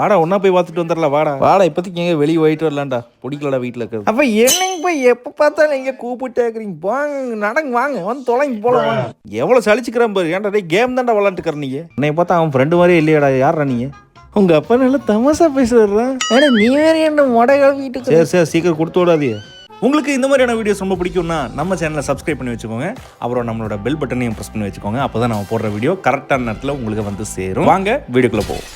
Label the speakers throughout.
Speaker 1: வாடா ஒன்றா போய் பார்த்துட்டு வந்துடலாம். வாடா இப்போதைக்கு எங்கே வெளியே போயிட்டு வரலாம்டா. பிடிக்கலடா வீட்டில் இருக்கிறது.
Speaker 2: அப்போ என்னங்க போய் எப்போ பார்த்தாலும் எங்கே கூப்பிட்டே இருக்கிறீங்க? போங்க, நடங்க, வாங்க, வந்து தொலைங்க போகலாம் வாங்க.
Speaker 1: எவ்வளோ சலிச்சுக்கிறான் பாரு. ஏன்டா டே கேம் தான்டா விளாண்டுக்கிற நீ. என்னை பார்த்தா அவன் ஃப்ரெண்டு மாதிரியே இல்லையாடா. யாரா நீ?
Speaker 2: உங்கள் அப்பா நல்லா தமாசா பேசுறான். ஏன்னா நீ வேறு என்ன மொடைகள் வீட்டுக்கு.
Speaker 1: சரி சீக்கிரம் கொடுத்து விடாதே. உங்களுக்கு இந்த மாதிரியான வீடியோஸ் ரொம்ப பிடிக்கும்னா நம்ம சேனலை சப்ஸ்கிரைப் பண்ணி வச்சுக்கோங்க. அப்புறம் நம்மளோட பெல் பட்டனையும் ப்ரெஸ் பண்ணி வச்சுக்கோங்க. அப்போ தான் நம்ம போடுற வீடியோ கரெக்டான நேரத்தில் உங்களுக்கு வந்து சேரும். வாங்க வீடியோக்குள்ளே போவோம்.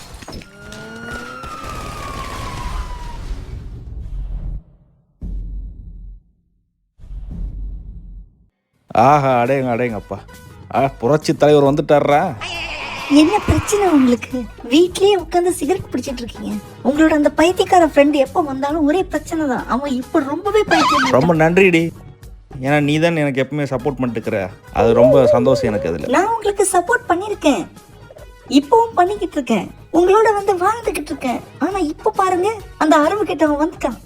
Speaker 1: ஆஹா, அடேங்கப்பா. புரட்சி தலைவர் வந்துட்டாரா?
Speaker 3: என்ன பிரச்சனை உங்களுக்கு? வீட்லயே உட்காந்து சிகரெட் பிடிச்சிட்டு இருக்கீங்க. உங்களோட அந்த பைத்தியக்கார ஃப்ரெண்ட் எப்போ வந்தாலும் ஒரே பிரச்சனை தான். அவன் இப்போ ரொம்பவே பைத்தியம்.
Speaker 1: ரொம்ப நன்றிடி. ஏன்னா நீ தான் எனக்கு எப்பவுமே சப்போர்ட் பண்ணிட்டு இருக்கிற. அது ரொம்ப சந்தோஷம் எனக்கு. அதில்
Speaker 3: நான் உங்களுக்கு சப்போர்ட் பண்ணியிருக்கேன், இப்பவும் பண்ணிக்கிட்டு இருக்கேன், உங்களோட வந்து வாழ்ந்துகிட்டு இருக்கேன். ஆனா இப்போ பாருங்க, அந்த அரவு கிட்ட அவன் வந்துட்டான்.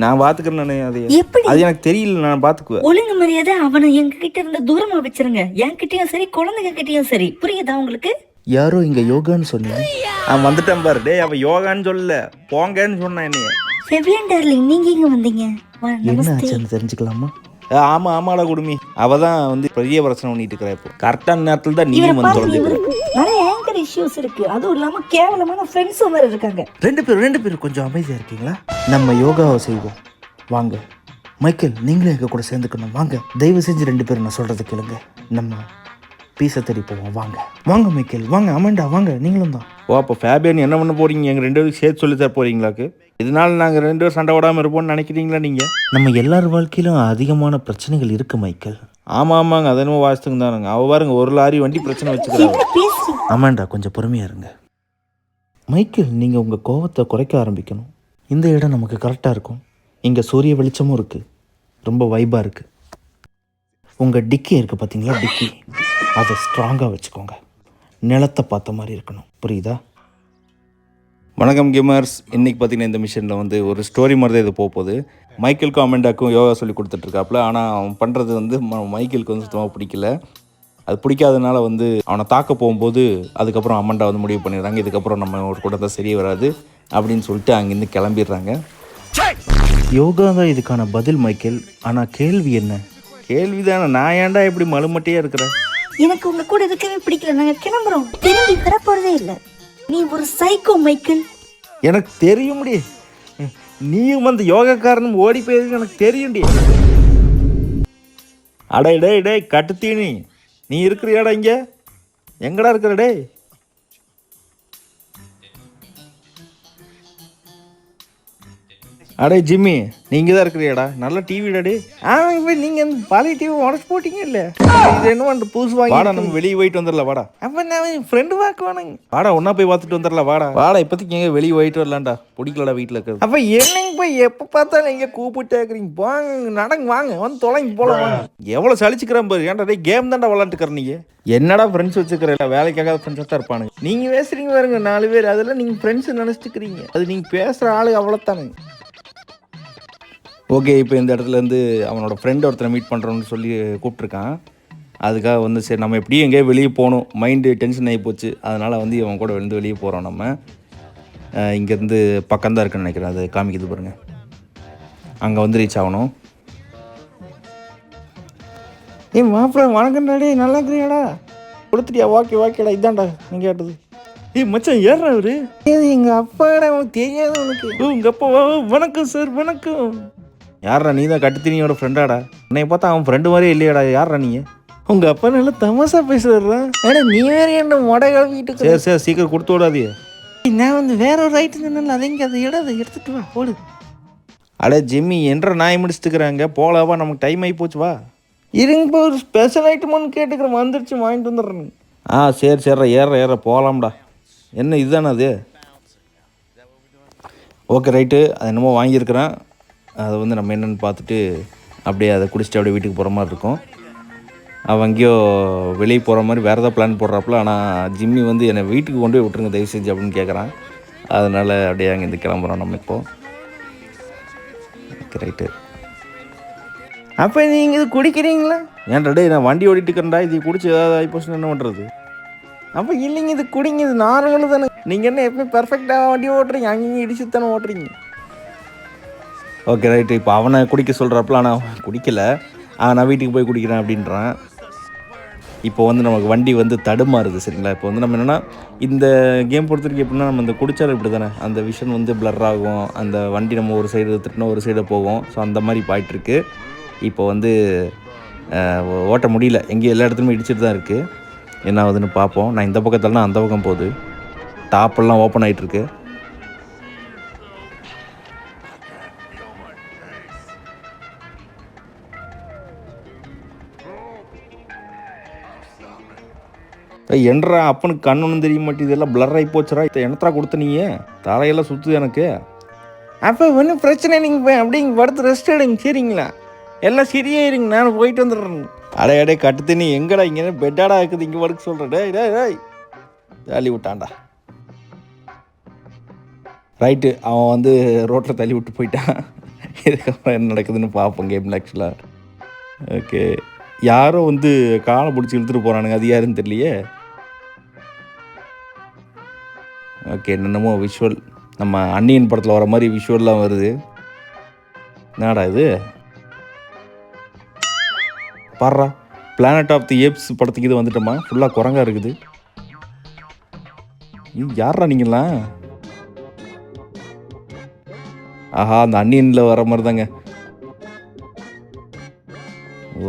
Speaker 1: நான் பாத்துக்கிறேன். நான் அது
Speaker 3: எப்படி?
Speaker 1: அது எனக்கு தெரியல. நான் பாத்துக்குவேன்.
Speaker 3: ஒழுங்கு மரியாதை அவனை எங்க கிட்ட இருந்து தூரமா வச்சிருங்க. என்கிட்டயும் சரி, குழந்தைங்க கிட்டயும் சரி. புரியுதா உங்களுக்கு?
Speaker 1: யாரோ இங்க யோகான்னு சொன்னீங்க. அவன் வந்துட்டான் பாரு. டேய், அவன் யோகான்னு சொல்லல, போங்கன்னு சொன்னான் என்னைய.
Speaker 3: செவியன் டார்லிங், நீங்க இங்க வந்தீங்க.
Speaker 1: என்ன ஆச்சுன்னு தெரிஞ்சுக்கலாமா? ஆமாடா குடுமி. அவ தான் வந்து பெரிய பிரச்சனை பண்ணிட்டு இருக்கிறா. இப்போ கரெக்டான நேரத்துல தான் நீங்க வந்து தொலைஞ்சிருக்க.
Speaker 3: நிறைய ஆங்கர் இஷ்யூஸ் இருக்கு. அதுவும் இல்லாம கேவலமான ஃப்ரெண்ட்ஸும் வேற இருக்காங்க.
Speaker 1: ரெண்டு பேரும் கொஞ்சம் அமைதியா இருக்கீங்களா? நம்ம யோகாவை செய்வோம் வாங்க. மைக்கேல், நீங்களும் எங்க கூட சேர்ந்துக்கணும் வாங்க. தயவு செஞ்சு 2 பேரும் நான் சொல்றது கேளுங்க. நம்ம பீஸை தேடி போவோம் வாங்க மைக்கேல், வாங்க. அமண்டா வாங்க, நீங்களும் தான். ஓ, அப்போ ஃபேபியன் என்ன பண்ண போறீங்க? எங்கள் 2 பேரும் சேர்த்து சொல்லி தர போறீங்களாக்கு? இதனால நாங்கள் 2 பேரும் சண்டை விடாமல் இருப்போம்னு நினைக்கிறீங்களா நீங்கள்? நம்ம எல்லார் வாழ்க்கையிலும் அதிகமான பிரச்சனைகள் இருக்கு மைக்கேல். ஆமாங்க, அது என்னமோ வாசித்துங்க தானுங்க. அவ பாருங்க, ஒரு லாரி வண்டி பிரச்சனை வச்சுக்கிறாங்க. ஆமாண்டா, கொஞ்சம் பொறுமையா இருங்க. மைக்கேல், நீங்கள் உங்கள் கோவத்தை குறைக்க ஆரம்பிக்கணும். இந்த இடம் நமக்கு கரெக்டாக இருக்கும். இங்கே சூரிய வெளிச்சமும் இருக்குது, ரொம்ப வைபாக இருக்குது. உங்கள் டிக்கி இருக்குது பார்த்தீங்களா, டிக்கி, அதை ஸ்ட்ராங்காக வச்சுக்கோங்க. நிலத்தை பார்த்த மாதிரி இருக்கணும், புரியுதா? வணக்கம் கேமர்ஸ். இன்றைக்கி பார்த்தீங்கன்னா இந்த மிஷனில் வந்து ஒரு ஸ்டோரி மாதிரி தான் இது போகுது. மைக்கேலுக்கும் அமெண்டாக்கும் யோகா சொல்லி கொடுத்துட்ருக்காப்புல. ஆனால் அவன் பண்ணுறது வந்து மைக்கேலுக்கு வந்து சுத்தமாக பிடிக்கல. அது பிடிக்காதனால வந்து அவனை தாக்க போகும்போது அதுக்கப்புறம் அமெண்டா வந்து முடிவு பண்ணிடுறாங்க, இதுக்கப்புறம் நம்ம ஒரு கூட்டத்தை சரியே வராது அப்படின்னு சொல்லிட்டு அங்கேருந்து கிளம்பிடுறாங்க. யோகா தான் இதுக்கான பதில் மைக்கேல். ஆனால் கேள்வி என்ன? கேள்வி தானே, நான் ஏன்டா இப்படி மலுமட்டியாக இருக்கிறேன்?
Speaker 3: எனக்கு உங்க கூட இருக்கவே பிடிக்கல. நாங்க கிளம்புறோம். திரும்பி வர போறதே இல்ல. நீ ஒரு சைக்கோ மைக்கேல்.
Speaker 1: எனக்கு தெரியும் டி. நீயும் அந்த யோகாக்காரனும் ஓடி போயிருக்கு எனக்கு தெரியும் டி. அடே டேய் கட்டுத்தீனி, நீ இருக்கிறியாடா? இங்க எங்கடா இருக்கிற? டேய், அடே ஜிம்மி, நீங்க தான் இருக்கிறியாடா? நல்ல டிவிடாடி.
Speaker 2: இப்போ நீங்கள் பழைய டிவி உடச்சு போட்டீங்க இல்லை? இது என்ன பண்ணுற புதுசு வாங்கி?
Speaker 1: வாடா, நம்ம வெளியே போயிட்டு வந்துடலாம். வாடா.
Speaker 2: அப்போ நான் ஃப்ரெண்டு பார்க்க வேணுங்க.
Speaker 1: வாடா ஒன்றா போய் பார்த்துட்டு வந்துடலாம். வாடா இப்போதைக்கு எங்கே வெளியே போயிட்டு வரலாம்டா. பிடிக்கலடா வீட்டில் இருக்கிறது.
Speaker 2: அப்போ என்னங்க போய் எப்போ பார்த்தாலும் எங்கே கூப்பிட்டே இருக்கிறீங்க? போங்க, நடங்க, வாங்க, வந்து தொலைங்க போகலாம் வாங்க.
Speaker 1: எவ்வளோ சலிச்சுக்கிறான் பாரு. ஏன்டா டே கேம் தான்டா விளாண்டுக்கிற நீ. என்னடா ஃப்ரெண்ட்ஸ் வச்சுக்கிற? வேலைக்காக ஃப்ரெண்ட்ஸாக தான் இருப்பானுங்க.
Speaker 2: நீங்கள் பேசுகிறீங்க பாருங்க 4 பேர், அதெல்லாம் நீங்கள் ஃப்ரெண்ட்ஸ் நினச்சிட்டுக்கிறீங்க. அது நீங்கள் பேசுகிற ஆளு அவ்வளோத்தானுங்க.
Speaker 1: ஓகே, இப்போ இந்த இடத்துலேருந்து அவனோட ஃப்ரெண்ட் ஒருத்தரை மீட் பண்ணுறோன்னு சொல்லி கூப்பிட்ருக்கான். அதுக்காக வந்து சரி நம்ம எப்படியும் எங்கேயோ வெளியே போகணும், மைண்டு டென்ஷன் ஆகி போச்சு. அதனால் வந்து இவன் கூட வந்து வெளியே போகிறோம். நம்ம இங்கேருந்து பக்கம்தான் இருக்குன்னு நினைக்கிறேன், அது காமிக்குது பாருங்கள். அங்கே வந்து ரீச் ஆகணும்.
Speaker 2: மாப்பிள்ள வணக்கம்டாடே, நல்லா இருக்கிறியாடா? கொடுத்துட்டியா? ஓகேடா, இதான்டா நீங்கள் கேட்டது.
Speaker 1: மச்சான் ஏறா அவரு?
Speaker 2: எங்கள் அப்பாடா, தெரியாது உனக்கு?
Speaker 1: உங்கள் அப்பா? வணக்கம் சார். வணக்கம். யாரா நீ? தான் கட்டுத்தினியோட ஃப்ரெண்டாடா? என்னை பார்த்தா அவன் ஃப்ரெண்டு மாதிரியே இல்லையாடா. யாரா நீ?
Speaker 2: உங்கள் அப்பா நல்லா தமாசா பேசுறான். ஏன்னா நீ வேறு என்ன மொடைகள் வீட்டுக்கு.
Speaker 1: சரி சீக்கிரம் கொடுத்து விடாதே.
Speaker 2: நான் வந்து வேற ஒரு ரைட்டு சொன்னால அதைங்க அதை எடுத்துட்டு வா, ஓடு.
Speaker 1: அடே ஜிம்மி, என்ற நாய் முடிச்சுட்டுக்கிறாங்க. போகலாவா, நமக்கு டைம் ஆகி போச்சு. வா
Speaker 2: இருங்கப்பா, ஒரு ஸ்பெஷல் ஐட்டமானு கேட்டுக்கிறேன், வந்துருச்சு, வாங்கிட்டு வந்துடுறேன்.
Speaker 1: சரி ஏற போகலாம்டா. என்ன இதுதானே அது? ஓகே ரைட்டு, அது என்னமோ வாங்கியிருக்கிறேன். அதை வந்து நம்ம என்னென்னு பார்த்துட்டு அப்படியே அதை குடிச்சிட்டு அப்படியே வீட்டுக்கு போகிற மாதிரி இருக்கும். அவன் எங்கேயோ வெளியே போகிற மாதிரி வேறு ஏதாவது பிளான் போடுறாப்புல. ஆனால் ஜிம்மி வந்து என்னை வீட்டுக்கு கொண்டு போய் விட்டுருங்க தயவு செஞ்சு அப்படின்னு கேட்குறான். அதனால் அப்படியே அங்கேருந்து கிளம்புறோம் நம்ம இப்போது. Okay right.
Speaker 2: அப்போ நீங்கள் இது குடிக்கிறீங்களா?
Speaker 1: ஏன்டா டே, நான் வண்டி ஓடிட்டு இருக்கிறேன்டா. இது குடிச்சு ஏதாவது ஆகி போச்சுன்னு என்ன பண்ணுறது?
Speaker 2: அப்போ இல்லைங்க, இது குடிங்க, இது நார்மலு தானே. நீங்கள் என்ன எப்பவுமே பெர்ஃபெக்டாக வண்டி ஓட்டுறீங்க, அங்கேயும் இடிச்சு தானே ஓட்டுறீங்க. Okay right. இப்போ அவனை குடிக்க சொல்கிறப்பல நான் குடிக்கலை, நான் வீட்டுக்கு போய் குடிக்கிறேன் அப்படின்றான். இப்போ வந்து நமக்கு வண்டி வந்து தடுமாறுது சரிங்களா. இப்போ வந்து நம்ம என்னென்னா இந்த கேம் பொறுத்தவரைக்கும் எப்படின்னா நம்ம இந்த குடிச்சாலும் இப்படி தானே அந்த விஷன் வந்து பிளர் ஆகும், அந்த வண்டி நம்ம ஒரு சைடு திட்டினா ஒரு சைடு போகும். ஸோ அந்த மாதிரி போயிட்டுருக்கு. இப்போ வந்து ஓட்ட முடியல, எங்கேயும் எல்லா இடத்துலையுமே இடிச்சிட்டு தான் இருக்குது. என்ன ஆகுதுன்னு பார்ப்போம். நான் இந்த பக்கத்துலனா அந்த பக்கம் போகுது, டாப்பெல்லாம் ஓப்பன் ஆகிட்டுருக்கு. என்றா அப்பனுக்கு கண்ணொன்னும் தெரிய மாட்டேது, இதெல்லாம் பிளர் ஆகி போச்சுரா. என்னத்தா கொடுத்த நீங்க, தலையெல்லாம் சுற்றுது எனக்கு. அப்போ ஒன்றும் பிரச்சனை, நீங்கள் அப்படி இங்கே படுத்து ரெஸ்ட் எடுங்க சரிங்களா, எல்லாம் சரியாயிருங்க, நான் போயிட்டு வந்துடுறேன். அடையாடே கட்டு தண்ணி எங்கடா, இங்கே பெட்டாடா இருக்குது, இங்கே படுக்க சொல்கிறேன். டேய் டேய் டேய் தள்ளி விட்டான்டா. ரைட்டு, அவன் வந்து ரோட்டில் தள்ளி விட்டு போயிட்டான். இதுக்கப்புறம் என்ன நடக்குதுன்னு பார்ப்போம் கேமில் ஆக்சுவலாக. ஓகே, யாரோ வந்து காலை பிடிச்சி இழுத்துட்டு போகிறானுங்க, அது யாருன்னு தெரியலையே. ஓகே, என்னென்னமோ விஷுவல் நம்ம அன்னியன் படத்தில் வர மாதிரி விஷுவல்லாம் வருது. என்னடா இது, பாடுறா பிளானட் ஆஃப் தி ஏப்ஸ் படத்துக்கு இது வந்துட்டோமா, ஃபுல்லாக குரங்கா இருக்குது. யாரா நீங்களாம்? ஆஹா, அந்த அன்னியனில் வர மாதிரி தாங்க.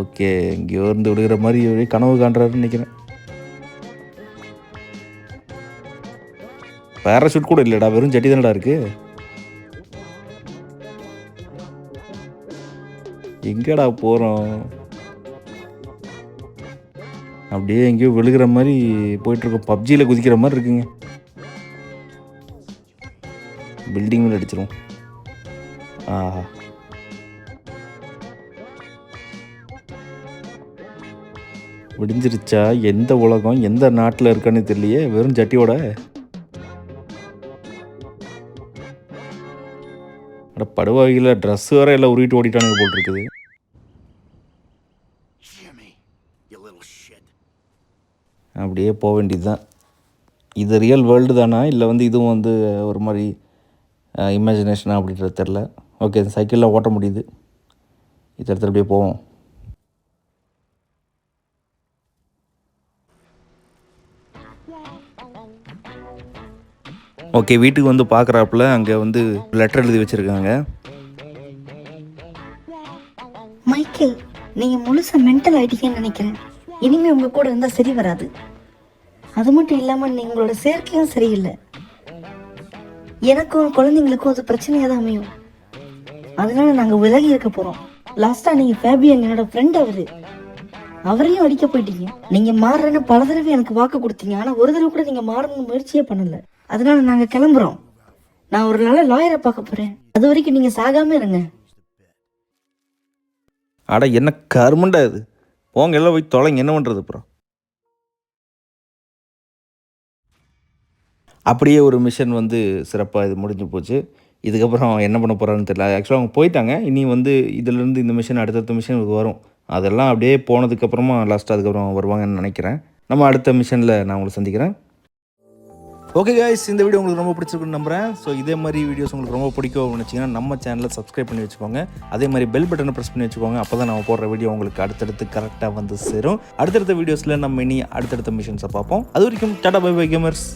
Speaker 2: ஓகே, இங்கேயோ இருந்து விடுகிற மாதிரி ஒரே கனவு காண்றாருன்னு நினைக்கிறேன். பேராஷூட் கூட இல்லைடா, வெறும் ஜட்டி தானடா இருக்கு. எங்கடா போகிறோம்? அப்படியே எங்கேயோ விழுகிற மாதிரி போயிட்டுருக்கோம், பப்ஜியில் குதிக்கிற மாதிரி இருக்குங்க. பில்டிங் மேலே அடிச்சிரும். ஆஹா, விடிஞ்சிருச்சா? எந்த உலகம் எந்த நாட்டில் இருக்கான்னு தெரியலையே, வெறும் ஜட்டியோட. படுவாயில் ட்ரெஸ் வேற எல்லாம் உருவிட்டு ஓடிட்டானுங்க போட்டிருக்குது. அப்படியே போக வேண்டியது தான். இது ரியல் வேர்ல்டு தானா, இல்லை வந்து இதுவும் வந்து ஒரு மாதிரி இமேஜினேஷனா அப்படின்றது தெரில. ஓகே, சைக்கிளில் ஓட்ட முடியுது, இந்த இடத்துல அப்படியே போவோம். ஓகே, வீட்டுக்கு வந்து பார்க்குறாப்புல அங்கே வந்து லெட்டர் எழுதி வச்சுருக்காங்க.
Speaker 3: மைக்கேல், நீங்க முழுசா மென்டல் ஆயிட்டீங்கன்னு நினைக்கிறேன். இனிமே உங்க கூட இருந்தா சரி வராது. அது மட்டும் இல்லாம உங்களோட சேர்க்கையும் சரியில்லை. எனக்கும் குழந்தைங்களுக்கும் அது பிரச்சனையா தான் அமையும். அதனால நாங்க விலகி இருக்க போறோம். லாஸ்டா நீங்க ஃபேபியன் என்னோட ஃப்ரெண்ட், அவரையும் அடிக்க போயிட்டீங்க. நீங்க மாறுறேன்னு பல தடவை எனக்கு வாக்கு கொடுத்தீங்க, ஆனா ஒரு தடவை கூட நீங்க மாறணும்னு முயற்சியே பண்ணல. அதனால நாங்க கிளம்புறோம். நான் ஒரு நல்ல லாயரை பார்க்க போறேன். அது வரைக்கும் நீங்க சாகாம இருங்க.
Speaker 2: அட என்ன கருமண்டா இது, போங்க எல்லாம் போய் தொலைங்க, என்ன பண்ணுறது அப்புறம். அப்படியே ஒரு மிஷன் வந்து சிறப்பாக இது முடிஞ்சு போச்சு. இதுக்கப்புறம் என்ன பண்ண போகிறான்னு தெரியல. ஆக்சுவலாக அவங்க போயிட்டாங்க. இனி வந்து இதிலேருந்து இந்த மிஷன் அடுத்தடுத்த மிஷன் வரும். அதெல்லாம் அப்படியே போனதுக்கப்புறமா லாஸ்ட்டாக அதுக்கப்புறம் வருவாங்கன்னு நினைக்கிறேன். நம்ம அடுத்த மிஷனில் நான் உங்களை சந்திக்கிறேன். ஓகே கைஸ், இந்த வீடியோ உங்களுக்கு ரொம்ப பிடிச்சிருக்குன்னு நம்புறேன். ஸோ இதே மாதிரி வீடியோஸ் உங்களுக்கு ரொம்ப பிடிக்கும் நினச்சிங்கன்னா நம்ம சேனலை சப்ஸ்கிரைப் பண்ணி வச்சுக்கோங்க. அதே மாதிரி பெல் பட்டனை ப்ரெஸ் பண்ணி வச்சுக்கோங்க. அப்போ தான் நம்ம போடுற வீடியோ உங்களுக்கு அடுத்தடுத்து கரெக்டாக வந்து சேரும். அடுத்தடுத்த வீடியோஸில் நம்ம இனி அடுத்தடுத்த மிஷன்ஸை பார்ப்போம். அது வரைக்கும் டாடா பை பை கேமர்ஸ்.